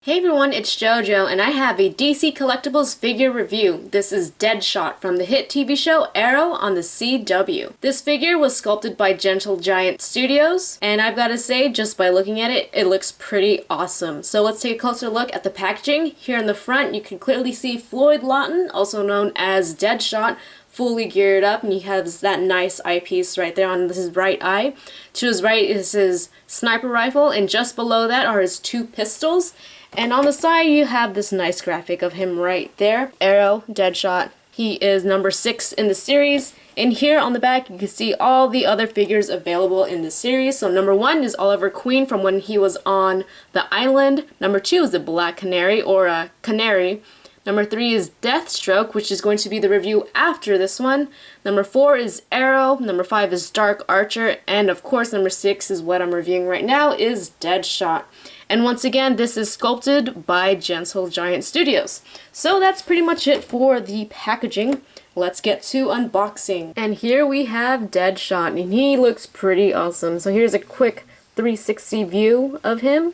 Hey everyone, it's JoJo, and I have a DC Collectibles figure review. This is Deadshot from the hit TV show Arrow on the CW. This figure was sculpted by Gentle Giant Studios, and I've got to say, just by looking at it, it looks pretty awesome. So let's take a closer look at the packaging. Here in the front, you can clearly see Floyd Lawton, also known as Deadshot, fully geared up, and he has that nice eyepiece right there on his right eye. To his right is his sniper rifle, and just below that are his two pistols. And on the side, you have this nice graphic of him right there. Arrow, Deadshot. He is number 6 in the series. And here on the back, you can see all the other figures available in the series. So number 1 is Oliver Queen from when he was on the island. Number 2 is the Black Canary, or a Canary. Number 3 is Deathstroke, which is going to be the review after this one. Number 4 is Arrow. Number 5 is Dark Archer. And of course, number 6 is what I'm reviewing right now, is Deadshot. And once again, this is sculpted by Gentle Giant Studios. So that's pretty much it for the packaging. Let's get to unboxing. And here we have Deadshot, and he looks pretty awesome. So here's a quick 360 view of him.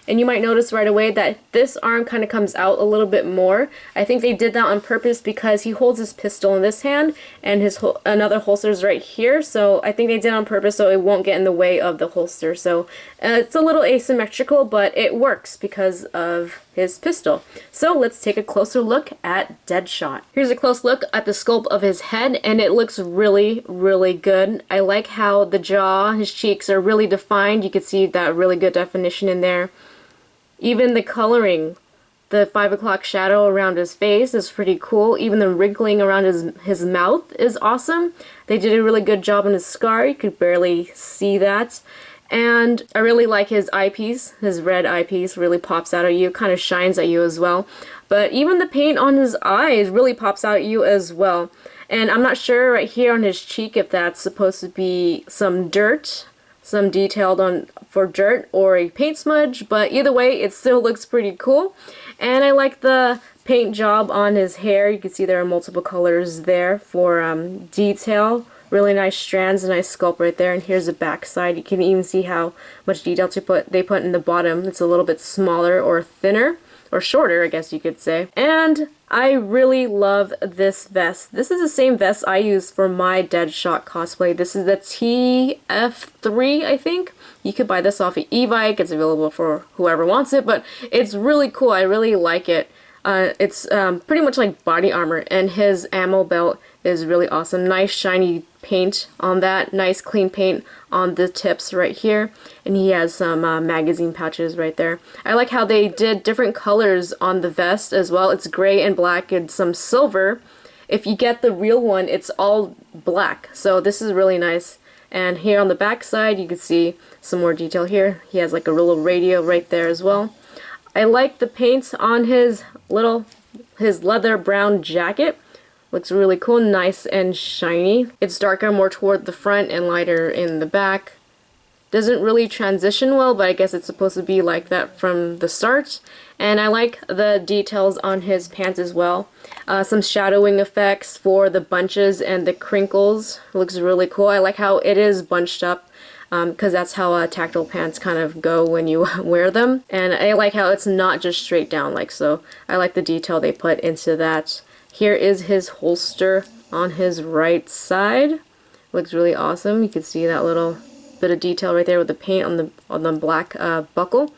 And you might notice right away that this arm kind of comes out a little bit more. I think they did that on purpose because he holds his pistol in this hand and his another holster is right here. So I think they did it on purpose so it won't get in the way of the holster. So it's a little asymmetrical, but it works because of his pistol. So let's take a closer look at Deadshot. Here's a close look at the sculpt of his head, and it looks really, really good. I like how the jaw, his cheeks are really defined. You can see that really good definition in there. Even the coloring, the 5 o'clock shadow around his face is pretty cool. Even the wrinkling around his mouth is awesome. They did a really good job on his scar. You could barely see that. And I really like his eyepiece. His red eyepiece really pops out at you, kind of shines at you as well. But even the paint on his eyes really pops out at you as well. And I'm not sure right here on his cheek if that's supposed to be some dirt, some detailed on for dirt, or a paint smudge, but either way it still looks pretty cool. And I like the paint job on his hair. You can see there are multiple colors there for detail. Really nice strands, a nice sculpt right there. And here's the back side. You can even see how much detail they put in the bottom. It's a little bit smaller or thinner, or shorter, I guess you could say. And I really love this vest. This is the same vest I use for my Deadshot cosplay. This is the TF3, I think. You could buy this off of e-bike. It's available for whoever wants it, but it's really cool. I really like it. It's pretty much like body armor, and his ammo belt is really awesome. Nice shiny paint on that. Nice clean paint on the tips right here. And he has some magazine pouches right there. I like how they did different colors on the vest as well. It's gray and black and some silver. If you get the real one, it's all black. So this is really nice. And here on the back side, you can see some more detail here. He has like a little radio right there as well. I like the paint on his leather brown jacket. Looks really cool, nice and shiny. It's darker more toward the front and lighter in the back. Doesn't really transition well, but I guess it's supposed to be like that from the start. And I like the details on his pants as well. Some shadowing effects for the bunches and the crinkles. Looks really cool. I like how it is bunched up, because that's how tactile pants kind of go when you wear them. And I like how it's not just straight down like so. I like the detail they put into that. Here is his holster on his right side. Looks really awesome. You can see that little bit of detail right there with the paint on the black buckle.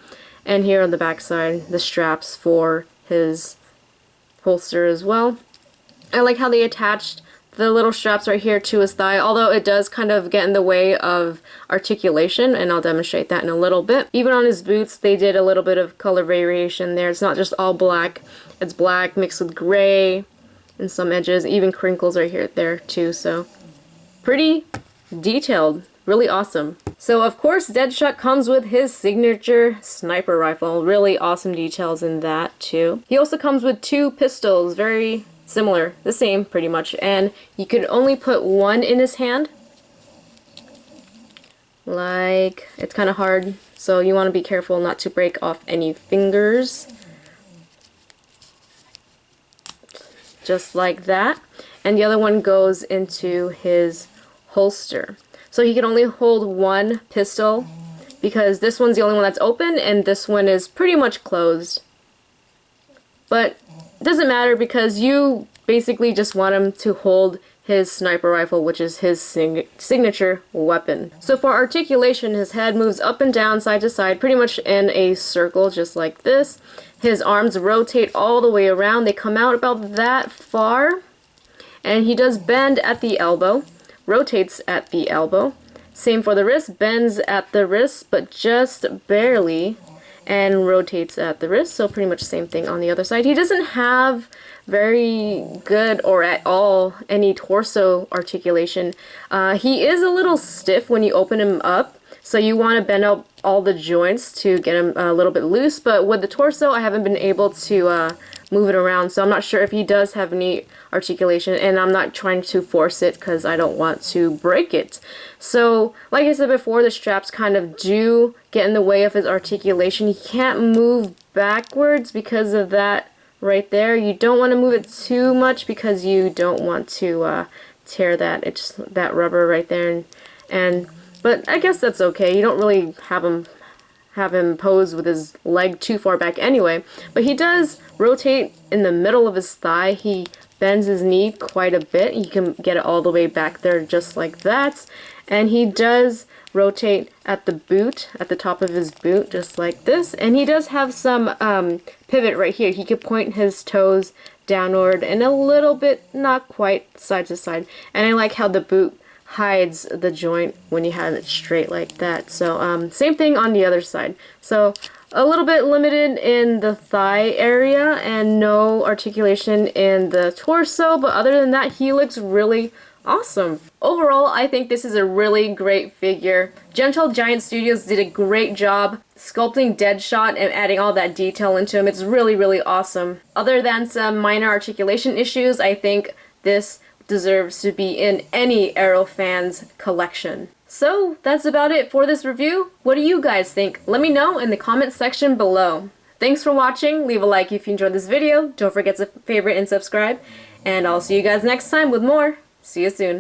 And here on the back side, the straps for his holster as well. I like how they attached the little straps right here to his thigh, although it does kind of get in the way of articulation, and I'll demonstrate that in a little bit. Even on his boots, they did a little bit of color variation there. It's not just all black. It's black mixed with gray and some edges, even crinkles right here there too. So pretty detailed, really awesome. So of course Deadshot comes with his signature sniper rifle. Really awesome details in that too. He also comes with two pistols, very similar, the same pretty much, and you could only put one in his hand. Like, it's kind of hard, so you want to be careful not to break off any fingers. Just like that. And the other one goes into his holster. So he can only hold one pistol because this one's the only one that's open and this one is pretty much closed. But it doesn't matter because you basically just want him to hold his sniper rifle, which is his signature weapon. So for articulation, his head moves up and down, side to side, pretty much in a circle, just like this. His arms rotate all the way around. They come out about that far. And he does bend at the elbow, rotates at the elbow. Same for the wrist, bends at the wrist, but just barely, and rotates at the wrist. So pretty much same thing on the other side. He doesn't have very good or at all any torso articulation. He is a little stiff when you open him up, so you want to bend up all the joints to get him a little bit loose. But with the torso, I haven't been able to move it around, so I'm not sure if he does have any articulation, and I'm not trying to force it because I don't want to break it. So like I said before, the straps kind of do get in the way of his articulation. He can't move backwards because of that right there. You don't want to move it too much because you don't want to tear that rubber right there, but I guess that's okay. You don't really have him pose with his leg too far back anyway. But he does rotate in the middle of his thigh. He bends his knee quite a bit. You can get it all the way back there just like that. And he does rotate at the boot, at the top of his boot, just like this. And he does have some pivot right here. He could point his toes downward and a little bit, not quite side to side. And I like how the boot hides the joint when you have it straight like that. So same thing on the other side. So a little bit limited in the thigh area and no articulation in the torso, but other than that, he looks really awesome. Overall, I think this is a really great figure. Gentle Giant Studios did a great job sculpting Deadshot and adding all that detail into him. It's really, really awesome. Other than some minor articulation issues, I think this deserves to be in any Arrow fan's collection. So that's about it for this review. What do you guys think? Let me know in the comment section below. Thanks for watching. Leave a like if you enjoyed this video. Don't forget to favorite and subscribe. And I'll see you guys next time with more. See you soon.